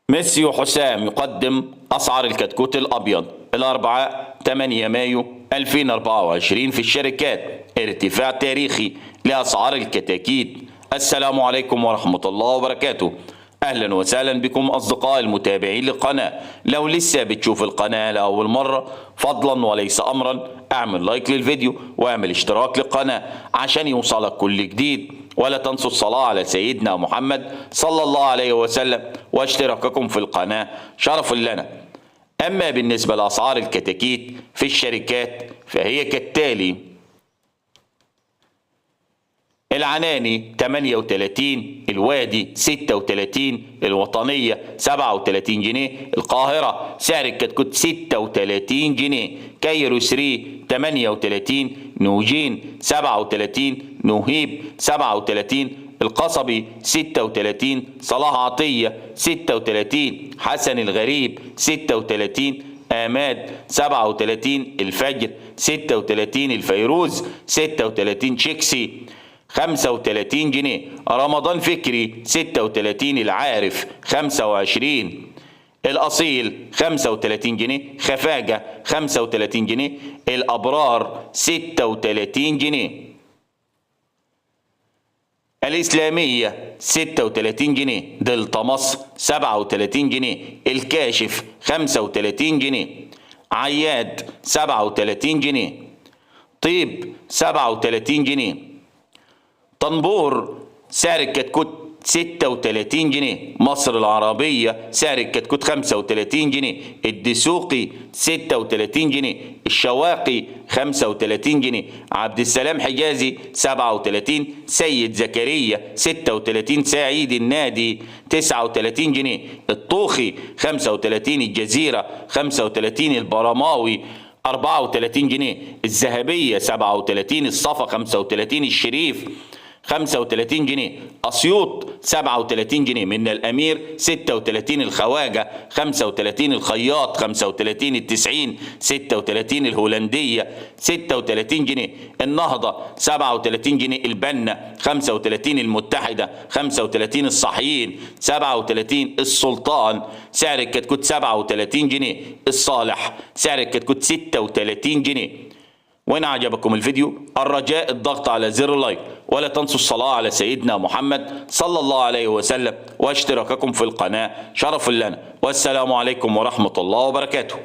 ميسيو حسام يقدم أسعار الكتكوت الأبيض الأربعاء 8 مايو 2024 في الشركات. ارتفاع تاريخي لأسعار الكتاكيت. السلام عليكم ورحمة الله وبركاته. أهلا وسهلا بكم أصدقائي المتابعين للقناة. لو لسه بتشوف القناة لأول مرة فضلا وليس أمرا اعمل لايك للفيديو واعمل اشتراك للقناة عشان يوصلك كل جديد، ولا تنسوا الصلاة على سيدنا محمد صلى الله عليه وسلم واشتراككم في القناة شرف لنا. أما بالنسبة لأسعار الكتاكيت في الشركات فهي كالتالي: العناني 38، الوادي 36، الوطنية 37 جنيه، القاهرة سعر الكتكوت 36 جنيه، كايرو 3 38، نوجين 37، نوهيب 37، القصبي 36، صلاح عطية 36، حسن الغريب 36، آماد 37، الفجر 36، الفيروز 36، شيكسي 35 جنيه، رمضان فكري 36، العارف 25، الأصيل 35 جنيه، خفاجة 35 جنيه، الأبرار 36 جنيه، الإسلامية 36 جنيه، دلتا مصر 37 جنيه، الكاشف 35 جنيه، عياد 37 جنيه، طيب 37 جنيه، طنبور سعر الكتكوت 36 جنيه، مصر العربية سعر الكتكوت 35 جنيه، الدسوقي 36 جنيه، الشواقي 35 جنيه، عبد السلام حجازي 37، سيد زكريا 36، سعيد النادي 39 جنيه، الطوخي 35، الجزيرة 35، البرماوي 34 جنيه، الذهبية 37، الصفا 35، الشريف 35 جنيه، أسيوط 37 جنيه، من الأمير 36، الخواجة 35، الخياط 35، التسعين 36، الهولندية 36 جنيه، النهضة 37 جنيه، البنة 35، المتحدة 35، الصحيين 37، السلطان سعر الكتكوت 37 جنيه، الصالح سعر الكتكوت 36 جنيه. وإن عجبكم الفيديو الرجاء الضغط على زر اللايك، ولا تنسوا الصلاة على سيدنا محمد صلى الله عليه وسلم واشتراككم في القناة شرف لنا. والسلام عليكم ورحمة الله وبركاته.